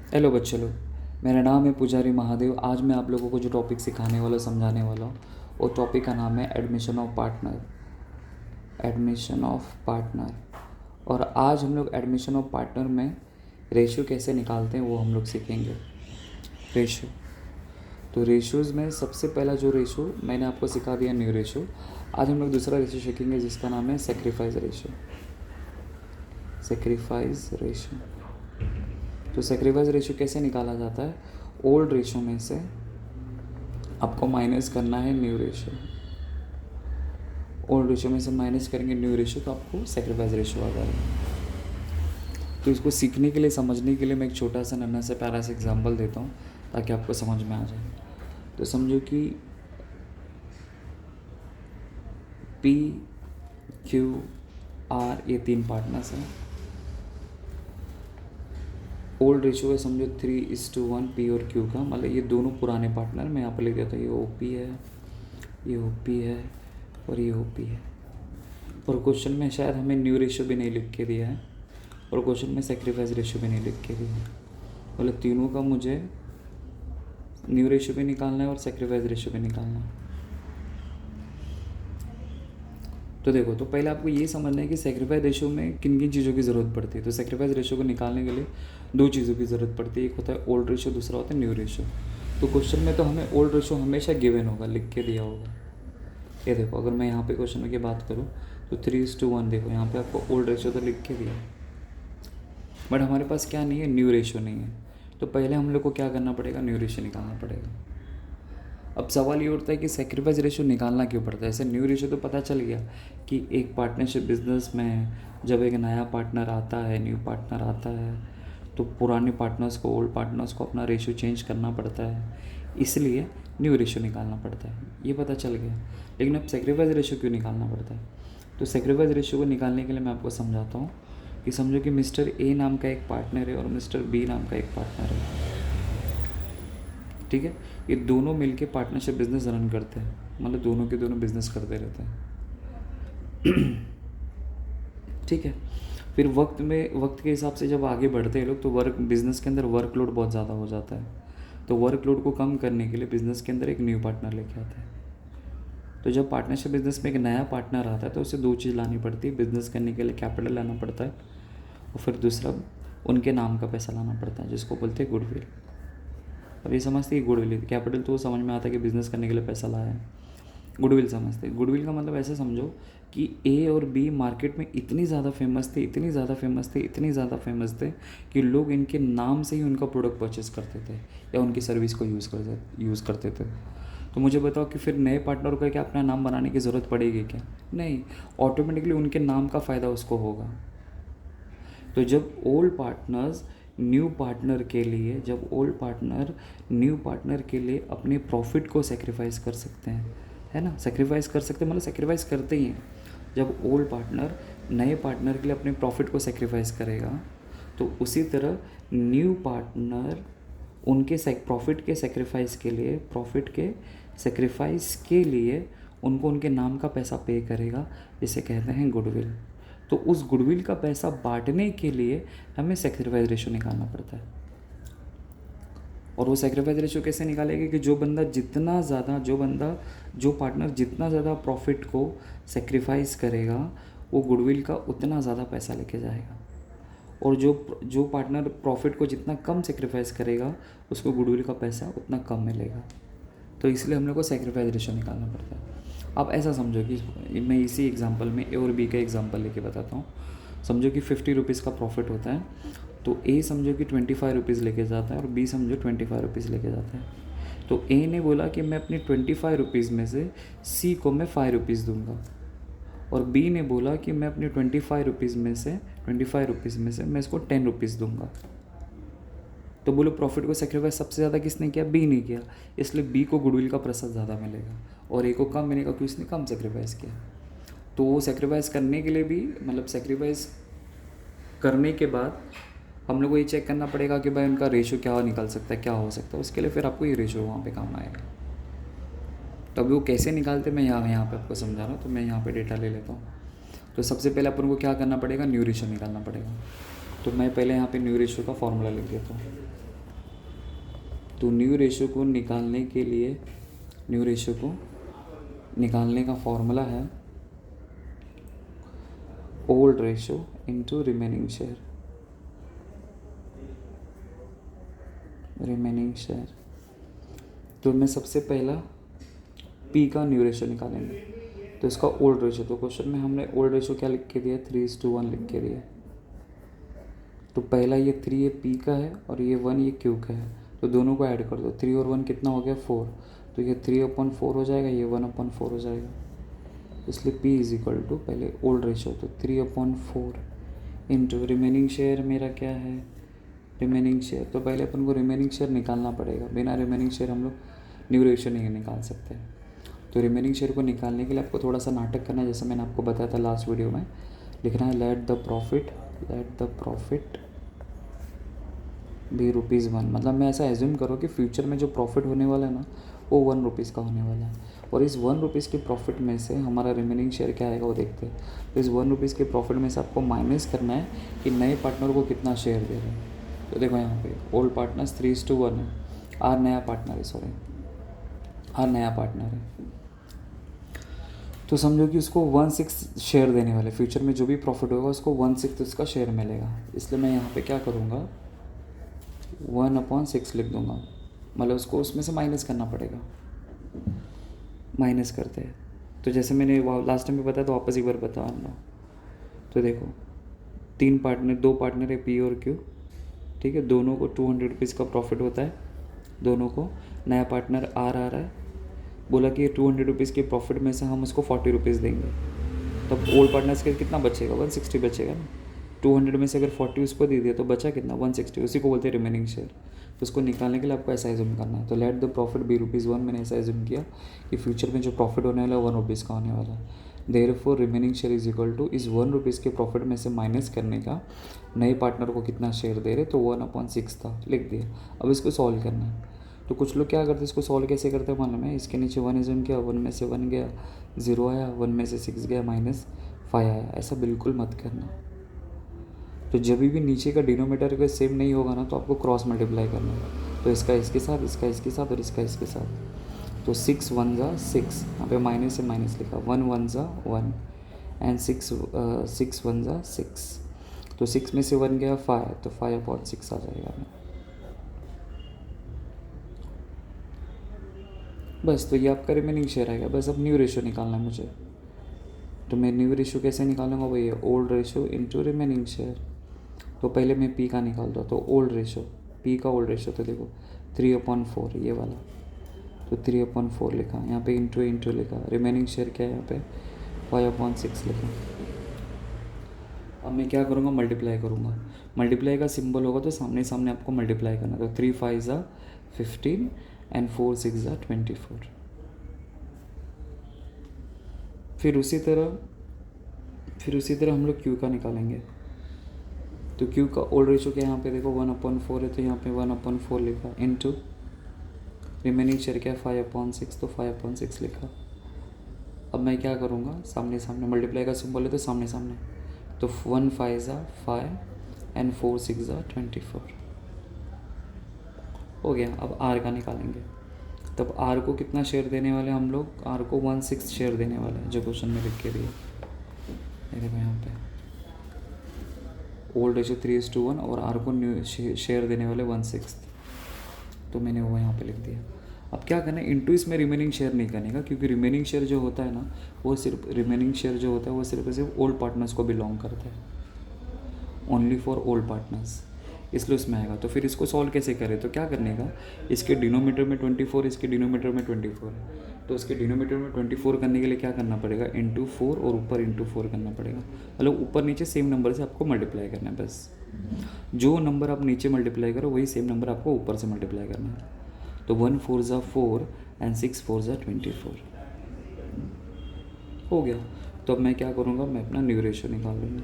Hello बच्चे लोग, मेरा नाम है पुजारी महादेव। आज मैं आप लोगों को जो टॉपिक सिखाने वाला समझाने वाला हूँ वो टॉपिक का नाम है admission of partner. Admission of partner. और आज हम लोग एडमिशन ऑफ पार्टनर में रेशियो कैसे निकालते हैं वो हम लोग सीखेंगे। रेशियो, तो रेशियोज़ में सबसे पहला जो रेशियो मैंने आपको सिखा दिया न्यू रेशियो। आज हम लोग दूसरा रेशियो सीखेंगे जिसका नाम है सेक्रीफाइस रेशियो। सेक्रीफाइस रेशियो, तो सेक्रीफाइस रेशियो कैसे निकाला जाता है? ओल्ड रेशियो में से आपको माइनस करना है न्यू रेशियो। ओल्ड रेशियो में से माइनस करेंगे न्यू रेशियो तो आपको सेक्रीफाइस रेशियो आ जाएगा। तो इसको सीखने के लिए, समझने के लिए मैं एक छोटा सा नन्हा सा प्यारा सा एग्जांपल देता हूँ ताकि आपको समझ में आ जाए। तो समझो कि पी, क्यू, आर ये 3 पार्टनर्स हैं। ओल्ड रेशियो है समझो 3:1 पी और क्यू का, मतलब ये दोनों पुराने पार्टनर। मैं यहाँ पर लिख देता हूँ, ये ओ पी है, ये ओ पी है और ये ओ पी है। और क्वेश्चन में शायद हमें न्यू रेशियो भी नहीं लिख के दिया है और क्वेश्चन में सेक्रीफाइस रेशियो भी नहीं लिख के दिया है। मतलब तीनों का मुझे न्यू रेशियो भी निकालना है और सेक्रीफाइस रेशियो भी निकालना है। तो देखो, तो पहले आपको ये समझना है कि सेक्रीफाइस रेशियो में किन किन चीज़ों की ज़रूरत पड़ती है। तो सेक्रीफाइस रेशियो को निकालने के लिए 2 चीज़ों की ज़रूरत पड़ती है, एक होता है ओल्ड रेशियो, दूसरा होता है न्यू रेशियो। तो क्वेश्चन में तो हमें ओल्ड रेशियो हमेशा गिवन होगा, लिख के दिया होगा। ये देखो, अगर मैं यहाँ पे क्वेश्चन की बात करूँ तो 3:1, देखो यहाँ पे आपको ओल्ड रेशियो तो लिख के दिया, बट हमारे पास क्या नहीं है, न्यू रेशियो नहीं है। तो पहले हम लोग को क्या करना पड़ेगा, न्यू रेशियो निकालना पड़ेगा। अब सवाल ये उठता है कि सेक्रीफाइस रेशियो निकालना क्यों पड़ता है। ऐसे न्यू रेशियो तो पता चल गया कि एक पार्टनरशिप बिजनेस में जब एक नया पार्टनर आता है, न्यू पार्टनर आता है, तो पुराने पार्टनर्स को, ओल्ड पार्टनर्स को अपना रेशियो चेंज करना पड़ता है, इसलिए न्यू रेशियो निकालना पड़ता है, ये पता चल गया। लेकिन अब सेक्रीफाइस रेशियो क्यों निकालना पड़ता है? तो सेक्रीफाइस रेशियो को निकालने के लिए मैं आपको समझाता हूँ कि समझो कि मिस्टर ए नाम का एक पार्टनर है और मिस्टर बी नाम का एक पार्टनर है। ठीक है, ये दोनों मिलके पार्टनरशिप बिजनेस रन करते हैं, मतलब दोनों के दोनों बिजनेस करते रहते हैं। ठीक है, फिर वक्त के हिसाब से जब आगे बढ़ते हैं लोग तो बिजनेस के अंदर वर्कलोड बहुत ज़्यादा हो जाता है। तो वर्कलोड को कम करने के लिए बिजनेस के अंदर एक न्यू पार्टनर लेके आते हैं। तो जब पार्टनरशिप बिजनेस में एक नया पार्टनर आता है तो उसे 2 चीज़ लानी पड़ती है। बिजनेस करने के लिए कैपिटल लाना पड़ता है और फिर दूसरा उनके नाम का पैसा लाना पड़ता है, जिसको बोलते हैं गुडविल। अब ये समझते हैं गुडविल, कैपिटल तो समझ में आता है कि बिज़नेस करने के लिए पैसा लाया है। गुडविल समझते हैं, गुडविल का मतलब ऐसे समझो कि ए और बी मार्केट में इतनी ज़्यादा फेमस थे, इतनी ज़्यादा फेमस थे, इतनी ज़्यादा फेमस थे कि लोग इनके नाम से ही उनका प्रोडक्ट परचेस करते थे या उनकी सर्विस को यूज़ करते थे। तो मुझे बताओ कि फिर नए पार्टनर को क्या अपना नाम बनाने की ज़रूरत पड़ेगी क्या? नहीं, ऑटोमेटिकली उनके नाम का फ़ायदा उसको होगा। तो जब ओल्ड पार्टनर्स न्यू पार्टनर के लिए, जब ओल्ड पार्टनर न्यू पार्टनर के लिए अपने प्रॉफिट को सेक्रीफाइस कर सकते हैं, है ना, सेक्रीफाइस कर सकते हैं मतलब सेक्रीफाइस करते ही हैं। जब ओल्ड पार्टनर नए पार्टनर के लिए अपने प्रॉफिट को सेक्रीफाइस करेगा तो उसी तरह न्यू पार्टनर उनके प्रॉफिट के सेक्रीफाइस के लिए, प्रॉफिट के सेक्रीफाइस के लिए उनको उनके नाम का पैसा पे करेगा, जिसे कहते हैं गुडविल। तो उस गुडविल का पैसा बांटने के लिए हमें सेक्रीफाइस रेशियो निकालना पड़ता है। और वो सेक्रीफाइस रेशियो कैसे निकालेंगे कि जो पार्टनर जितना ज़्यादा प्रॉफिट को सेक्रीफाइस करेगा वो गुडविल का उतना ज़्यादा पैसा लेके जाएगा, और जो पार्टनर प्रॉफिट को जितना कम सेक्रीफाइस करेगा उसको गुडविल का पैसा उतना कम मिलेगा। तो इसलिए हम लोग को सेक्रीफाइस रेशियो निकालना पड़ता है। आप ऐसा समझो कि मैं इसी एग्जांपल में ए और बी का एग्जांपल लेके बताता हूँ। समझो कि 50 रुपीज़ का प्रॉफिट होता है, तो ए समझो कि 25 रुपीज़ लेके जाता है और बी समझो 25 रुपीज़ लेके जाता है। तो ए ने बोला कि मैं अपने 25 रुपीज़ में से सी को मैं 5 रुपीज़ दूंगा, और बी ने बोला कि मैं अपने 25 रुपीज़ में से मैं इसको 10 रुपीज़ दूंगा। तो बोलो प्रॉफिट को सेक्रीफाइस सबसे ज़्यादा किसने किया? बी ने किया, इसलिए बी को गुडविल का पैसा ज़्यादा मिलेगा और ए को कम मिलेगा क्योंकि इसने कम सेक्रीफाइस किया। तो वो सेक्रीफाइस करने के लिए भी, मतलब सेक्रीफाइस करने के बाद हम लोग को ये चेक करना पड़ेगा कि भाई उनका रेशियो क्या निकल सकता है, क्या हो सकता है। उसके लिए फिर आपको ये रेशियो वहाँ पे काम आएगा। तो अभी वो कैसे निकालते मैं यहाँ पे आपको समझा रहा हूँ। तो मैं यहाँ पे डेटा ले लेता हूँ। तो सबसे पहले अपन को क्या करना पड़ेगा? न्यू रेशियो निकालना पड़ेगा। तो मैं पहले यहाँ पे न्यू रेशियो का फॉर्मूला लिख देता हूँ। तो न्यू रेशियो को निकालने के लिए, न्यू रेशियो को निकालने का फॉर्मूला है old ratio into remaining share, remaining share. तो मैं सबसे पहला पी का न्यू रेशियो निकालेंगे, तो इसका ओल्ड रेशियो, तो क्वेश्चन में हमने ओल्ड रेशियो क्या लिख के दिया, 3:1 लिख के दिया। तो पहला ये 3 ये पी का है और ये 1 ये क्यू का है, तो दोनों को ऐड कर दो। 3 और 1 कितना हो गया, 4। तो ये 3/4 हो जाएगा, ये 1/4 हो जाएगा। इसलिए P इज इक्वल टू पहले ओल्ड रेशियो, तो 3/4 इंटू रिमेनिंग शेयर मेरा क्या है, रिमेनिंग शेयर। तो पहले अपन को रिमेनिंग शेयर निकालना पड़ेगा, बिना रिमेनिंग शेयर हम लोग न्यू रेशियो नहीं निकाल सकते। तो रिमेनिंग शेयर को निकालने के लिए आपको थोड़ा सा नाटक करना है, जैसे मैंने आपको बताया था लास्ट वीडियो में। लिखना है लेट द प्रॉफिट बी ₹1। मतलब मैं ऐसा एज्यूम करो कि फ्यूचर में जो प्रॉफिट होने वाला है ना, वो ₹1 का होने वाला है, और इस ₹1 के प्रॉफिट में से हमारा रिमेनिंग शेयर क्या आएगा वो देखते हैं। तो इस ₹1 के प्रॉफिट में से आपको माइनस करना है कि नए पार्टनर को कितना शेयर दे रहे हैं। तो देखो यहाँ पे ओल्ड पार्टनर्स 3:1 है, आर नया पार्टनर है। तो समझो कि उसको 1/6 शेयर देने वाले, फ्यूचर में जो भी प्रॉफिट होगा उसको 1/6 उसका शेयर मिलेगा। इसलिए मैं यहाँ पे क्या करूँगा, 1/6 लिख दूँगा, मतलब उसको उसमें से माइनस करना पड़ेगा। माइनस करते हैं, तो जैसे मैंने लास्ट टाइम भी बताया, तो वापस एक बार बता रहा हूँ। तो देखो 2 पार्टनर है पी और क्यू, ठीक है, दोनों को ₹200 का प्रॉफिट होता है, दोनों को। नया पार्टनर आर आ रहा है, बोला कि ₹200 के प्रॉफिट में से हम उसको ₹40 देंगे, तब ओल्ड पार्टनर्स के कितना बचेगा, 160 बचेगा ना। 200 में से अगर 40 उसको दे दिया तो बचा कितना, 160, उसी को बोलते हैं रिमेनिंग शेयर। तो उसको निकालने के लिए आपको ऐसा एज्यूम करना है। तो लेट द प्रॉफिट बी ₹1, मैंने ऐसा एज्यूम किया कि फ्यूचर में जो प्रॉफिट होने वाला है ₹1 का होने वाला है। Therefore remaining share is equal to इस ₹1 के प्रॉफिट में से माइनस करने का नए पार्टनर को कितना शेयर दे रहे, तो 1/6 था, लिख दिया। अब इसको सॉल्व करना है। तो कुछ लोग क्या करते हैं, इसको सॉल्व कैसे करते हैं मालूम है, इसके नीचे 1 एज्यूम किया, 1 में से 1 गया, 0 आया, 1 में से 6 गया, -5 आया। ऐसा बिल्कुल मत करना। तो जब भी नीचे का डिनोमीटर अगर सेम नहीं होगा ना, तो आपको क्रॉस मल्टीप्लाई करना है। तो इसका इसके साथ, इसका इसके साथ और इसका इसके साथ। तो 6 1 जा 6, यहाँ पे माइनस से माइनस लिखा, 1 1 जा 1 एंड 6 1 जा 6। तो 6 में से 1 गया 5, तो 5/6 आ जाएगा। बस, तो ये आपका रिमेनिंग शेयर आएगा। बस अब न्यू रेशियो निकालना है मुझे। तो मैं न्यू रेशियो कैसे निकालूंगा, वही है old ratio into remaining share. तो पहले मैं पी का निकाल दूँ, तो ओल्ड रेशियो, पी का ओल्ड रेशियो, तो देखो 3/4 ये वाला, तो 3/4 लिखा, यहाँ पे इंटू लिखा। रिमेनिंग शेयर क्या है, यहाँ पे 5/6 लिखा। अब मैं क्या करूँगा, मल्टीप्लाई करूँगा। मल्टीप्लाई का सिंबल होगा तो सामने सामने आपको मल्टीप्लाई करना। तो 3 5 जा 15 एंड 4 6 जा 24। फिर उसी तरह हम लोग क्यू का निकालेंगे। तो क्यू का ओल्ड रेशियो क्या है, यहाँ पे देखो 1/4 है, तो यहाँ पे 1/4 लिखा, इनटू रिमेनिंग शेयर क्या है 5/6, तो 5/6 लिखा। अब मैं क्या करूँगा, सामने सामने मल्टीप्लाई का सिंबल है तो सामने सामने। तो 1 5 जा 5 एंड 4 6 जा 24 हो गया। अब आर का निकालेंगे। तब आर को कितना शेयर देने वाले हम लोग, आर को 1/6 शेयर देने वाले हैं, जो क्वेश्चन में लिख के दिए। ये देखो यहाँ पे ओल्ड रेशियो 3:1 और आर को न्यू शेयर देने वाले 1/6, तो मैंने वो यहाँ पे लिख दिया। अब क्या करना है, इंटू इसमें रिमेनिंग शेयर नहीं करने का, क्योंकि रिमेनिंग शेयर जो होता है ना, वो सिर्फ सिर्फ ओल्ड पार्टनर्स को बिलोंग करता है, ओनली फॉर ओल्ड पार्टनर्स, इसलिए उसमें आएगा। तो फिर इसको सॉल्व कैसे करें, तो क्या करने का, इसके डिनोमीटर में 24, इसके डिनोमीटर में 24 है, तो इसके डिनोमीटर में 24 करने के लिए क्या करना पड़ेगा, इंटू 4 और ऊपर इंटू 4 करना पड़ेगा। मतलब ऊपर नीचे सेम नंबर से आपको मल्टीप्लाई करना है। बस जो नंबर आप नीचे मल्टीप्लाई करो वही सेम नंबर आपको ऊपर से मल्टीप्लाई करना है। तो 1 4 जा 4 एंड 6 4 जा 24 हो गया। तो अब मैं क्या करूँगा, मैं अपना न्यू रेशियो निकाल लूँगा।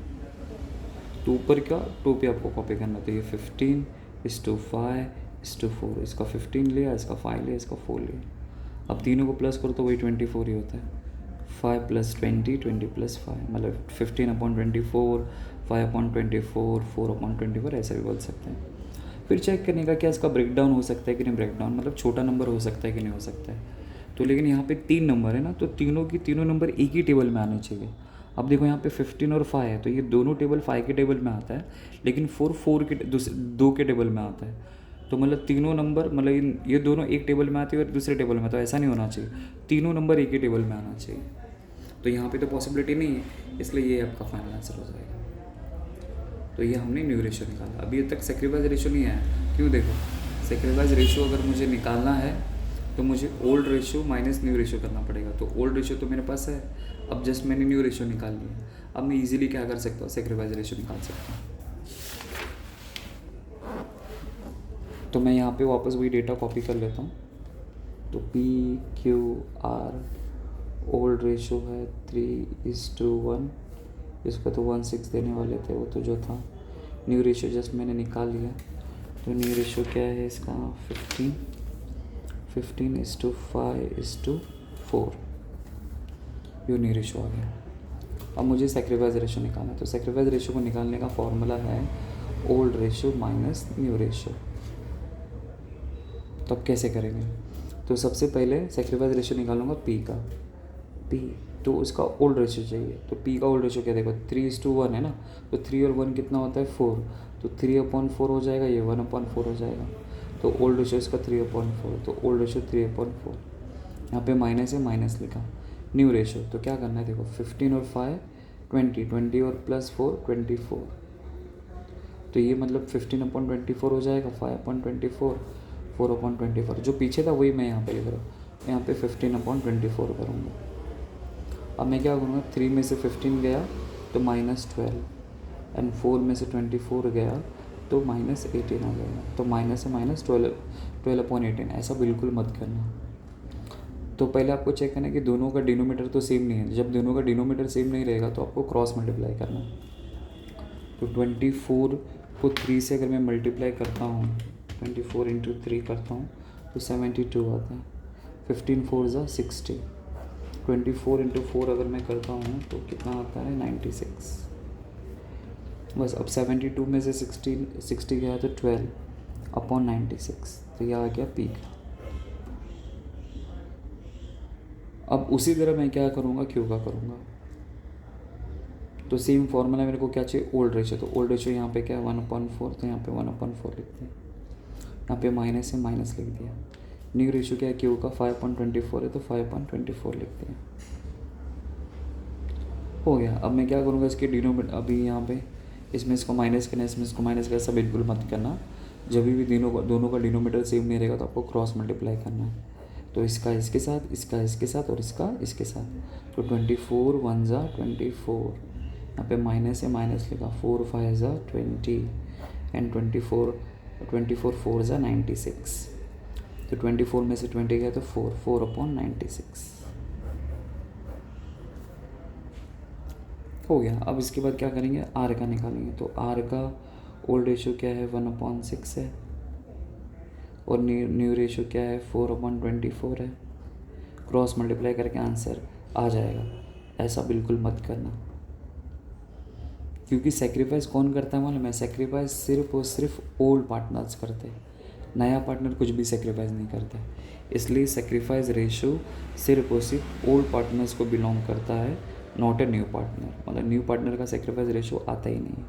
तो ऊपर का 2 पे आपको कॉपी करना, तो ये 15:5:4, इसका 15 लिया, इसका 5 लिया, इसका 4 लिया। अब तीनों को प्लस करो तो वही 24 ही होता है। 5 + 20 20 + 5, मतलब 15/24, 5/24, 4/24, ऐसा भी बोल सकते हैं। फिर चेक करने का क्या इसका ब्रेक डाउन हो सकता है कि नहीं, ब्रेक डाउन मतलब छोटा नंबर हो सकता है कि नहीं हो सकता है। तो लेकिन यहाँ पे 3 नंबर है ना, तो तीनों की तीनों नंबर एक ही टेबल में आने चाहिए। अब देखो यहाँ पे 15 और 5 है, तो ये दोनों टेबल 5 के टेबल में आता है, लेकिन 4 के 2 के टेबल में आता है। तो मतलब तीनों नंबर मतलब ये दोनों एक टेबल में आते हैं और दूसरे टेबल में, तो ऐसा नहीं होना चाहिए, तीनों नंबर एक ही टेबल में आना चाहिए। तो यहाँ पे तो पॉसिबिलिटी नहीं है, इसलिए ये आपका फाइनल आंसर हो जाएगा। तो ये हमने न्यू रेशियो निकाला। अभी तक सेक्रीफाइस रेशियो नहीं आया, क्यों? देखो सेक्रीफाइस रेशियो अगर मुझे निकालना है तो मुझे old ratio minus new ratio करना पड़ेगा। तो ओल्ड रेशियो तो मेरे पास है, अब जस्ट मैंने न्यू रेशियो निकाल लिया। अब मैं इजीली क्या कर सकता हूँ, सेक्रीफाइस रेशियो निकाल सकता हूँ। तो मैं यहाँ पे वापस वही डेटा कॉपी कर लेता हूँ। तो PQR ओल्ड रेशियो है 3:1, इसको तो 1:6 देने वाले थे, वो तो जो था। न्यू रेशियो जस्ट मैंने निकाल लिया। तो न्यू रेशियो क्या है इसका, 15:5:4, ये न्यू रेशियो आ गया। अब मुझे सेक्रीफाइस रेशियो निकालना है। तो सेक्रीफाइस रेशियो को निकालने का फॉर्मूला है old ratio minus new ratio. तो अब कैसे करेंगे? तो सबसे पहले सेक्रीफाइस रेशियो निकालूंगा पी का, पी तो उसका ओल्ड रेशियो चाहिए। तो पी का ओल्ड रेशियो क्या, देखो 3:1 है ना, तो 3 और 1 कितना होता है 4, तो 3/4 हो जाएगा, ये 1/4 हो जाएगा। तो ओल्ड रेशियो इसका 3/4, तो ओल्ड रेशियो 3/4। यहाँ पे माइनस है, माइनस लिखा। न्यू रेशियो तो क्या करना है, देखो 15 और 5 20 और प्लस 4 24। तो ये मतलब 15/24 हो जाएगा, 5/24 4/24। जो पीछे था वही मैं यहाँ पे लिख रहा हूँ, यहाँ पे 15/24 करूँगा। अब मैं क्या करूँगा, 3 में से 15 गया तो -12, एंड 4 में से 24 गया तो -18 आ गया। तो माइनस से माइनस 12/18, ऐसा बिल्कुल मत करना। तो पहले आपको चेक करना है कि दोनों का डिनोमीटर तो सेम नहीं है। जब दोनों का डिनोमीटर सेम नहीं रहेगा तो आपको क्रॉस मल्टीप्लाई करना है। तो 24 को 3 से अगर मैं मल्टीप्लाई करता हूँ, 24 × 3 करता हूँ तो 72 आता है। 15 4 ज़ा 60, 24 × 4 अगर मैं करता हूँ तो कितना आता है 96। बस अब 72 में से 60 गया तो 12/96, तो यह आ गया पी का। अब उसी तरह मैं क्या करूँगा, क्यू का करूँगा। तो सेम फॉर्मूला मेरे को क्या चाहिए, ओल्ड रेशियो। तो ओल्ड रेशियो यहाँ पे क्या है 1/4, तो यहाँ पे 1/4 लिखते हैं। यहाँ पे माइनस है, माइनस लिख दिया। न्यू रेशियो क्या है क्यू का, 5/24 है, तो 5/24 लिखते हैं। हो गया। अब मैं क्या करूँगा, इसके डिनोमीटर अभी यहाँ पे इसमें इसको माइनस करना है, इसमें इसको माइनस करना, सब बिल्कुल मत करना। जब भी दोनों का डिनोमीटर सेम नहीं रहेगा तो आपको क्रॉस मल्टीप्लाई करना है। तो इसका इसके साथ, इसका इसके साथ और इसका इसके साथ। तो 24 1 ज़ा 24, यहाँ पे माइनस है, माइनस लिखा। 4 5 ज़ा 20 एंड 24 4 ज़ा 96। तो 24 में से 20 गया तो 4/96 हो गया। अब इसके बाद क्या करेंगे, आर का निकालेंगे। तो आर का ओल्ड रेशियो क्या है 1/6 है, और न्यू रेशियो क्या है 4/24 है। क्रॉस मल्टीप्लाई करके आंसर आ जाएगा। ऐसा बिल्कुल मत करना, क्योंकि सेक्रीफाइस कौन करता है मालूम है, सेक्रीफाइस सिर्फ और सिर्फ ओल्ड पार्टनर्स करते हैं। नया पार्टनर कुछ भी सेक्रीफाइस नहीं करता है। इसलिए सेक्रीफाइस रेशियो सिर्फ और सिर्फ ओल्ड पार्टनर्स को बिलोंग करता है, नॉट ए न्यू पार्टनर। मतलब न्यू पार्टनर का सेक्रीफाइस रेशियो आता ही नहीं है,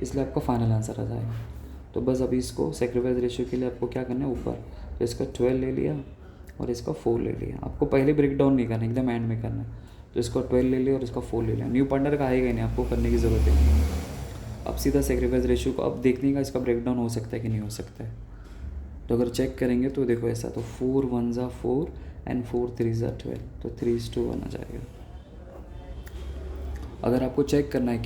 इसलिए आपका फाइनल आंसर आ जाएगा। तो बस अभी इसको सेक्रीफाइस रेशियो के लिए आपको क्या करना है, ऊपर तो इसका 12 ले लिया और इसका 4 ले लिया। आपको पहले ब्रेक डाउन नहीं करना, एकदम एंड में करना है। तो इसका 12 ले लिया और इसका 4 ले लिया। न्यू पार्टनर का आएगा ही नहीं, आपको करने की ज़रूरत है नहीं। अब सीधा सेक्रीफाइस रेशियो को अब देखने का इसका ब्रेक डाउन हो सकता है कि नहीं हो सकता है। तो अगर चेक करेंगे तो देखो ऐसा, तो 4 1 ज़ा 4 एंड 4 3 ज़ा 12, तो 3:1 आ जाएगा। अगर आपको चेक करना है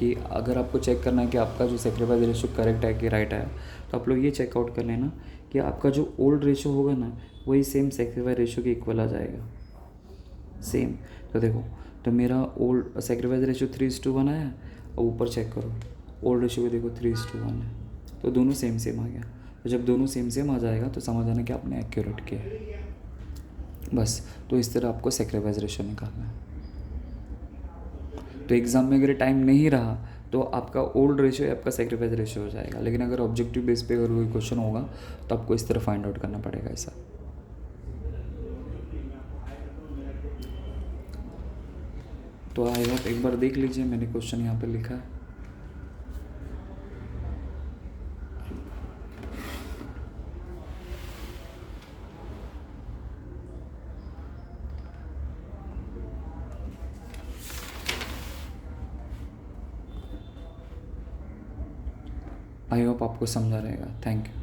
कि आपका जो सेक्रीफाइस रेशियो करेक्ट है कि राइट है, तो आप लोग ये चेकआउट कर लेना कि आपका जो ओल्ड रेशियो होगा ना वही सेम सेक्रीफाइस रेशियो के इक्वल आ जाएगा, सेम। तो देखो, तो मेरा ओल्ड सेक्रीफाइस रेशियो 3:1 आया, और ऊपर चेक करो ओल्ड रेशियो भी देखो 3:1 है, तो दोनों सेम सेम आ गया। तो जब दोनों सेम सेम आ जाएगा तो समझ आना कि आपने एक्यूरेट किया। बस, तो इस तरह आपको सेक्रीफाइस रेशियो निकालना है। तो एग्ज़ाम में अगर टाइम नहीं रहा तो आपका ओल्ड रेशियो आपका सेक्रीफाइस रेशियो हो जाएगा। लेकिन अगर ऑब्जेक्टिव बेस पे अगर कोई क्वेश्चन होगा तो आपको इस तरह फाइंड आउट करना पड़ेगा ऐसा। तो आई होप एक बार देख लीजिए, मैंने क्वेश्चन यहाँ पे लिखा है। आई होप आपको समझा रहेगा। Thank you.